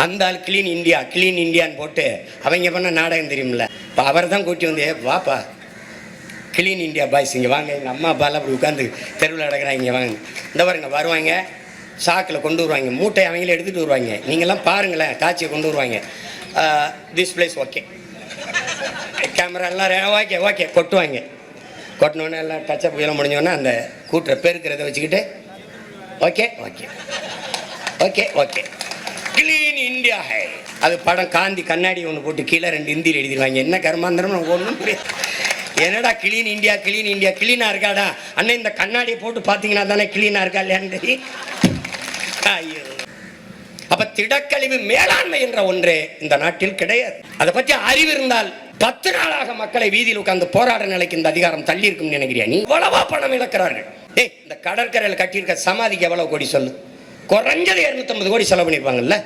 அந்த ஆள் clean India clean இந்தியான்னு போட்டு அவங்க பண்ண நாடகம் தெரியுமில்ல. இப்போ அவர் தான் கூட்டி வந்து வாப்பா கிளீன் இந்தியா பாய்ஸ் இங்கே வாங்க, எங்கள் அம்மா அப்பாலாம் அப்படி உட்காந்து தெருவில் நடக்கிறாங்க, இங்கே வாங்க, இந்த பாருங்க வருவாங்க, சாக்கில் கொண்டு வருவாங்க, மூட்டை அவங்களே எடுத்துகிட்டு வருவாங்க, நீங்கள்லாம் பாருங்களேன், காட்சியை கொண்டு வருவாங்க. திஸ் பிளேஸ் ஓகே, கேமரா எல்லாம் ஓகே ஓகே கொட்டுவாங்க. கொட்டினோடனே எல்லாம் டச்சப் எல்லாம் முடிஞ்சோடனே அந்த கூட்டுற பெருக்கிறத வச்சுக்கிட்டு okay okay okay okay clean India high. அது படம் காந்தி கண்ணாடி ஒன்று போட்டு கீழே 2 ஹிந்தியில் எழுதிடுவாங்க. என்ன கர்மாந்திரம் ஒன்றும் புரியாது. என்னடா கிளீன் இந்தியா கிளீன் இந்தியா, கிளீனாக இருக்காடா அண்ணன், இந்த கண்ணாடியை போட்டு பார்த்தீங்கன்னா தானே கிளீனாக இருக்கா இல்லையான்னு தெரியும். ஐயோ, அப்ப திடக்கழிவு மேலாண்மை என்ற ஒன்றே இந்த நாட்டில் கிடையாது. அதை பற்றி அறிவு இருந்தால் 10 நாளாக மக்களை வீதியில் உட்கார்ந்து போராட நிலைக்கு இந்த அதிகாரம் தள்ளி இருக்கும் நினைக்கிறியா நீ? எவ்வளவா பணம் இழக்கிறார்கள். இந்த கடற்கரையில் கட்டியிருக்க சமாதிக்கு எவ்வளவு கோடி சொல்லு? குறைஞ்சது 250 கோடி செலவு பண்ணிருப்பாங்கல்ல.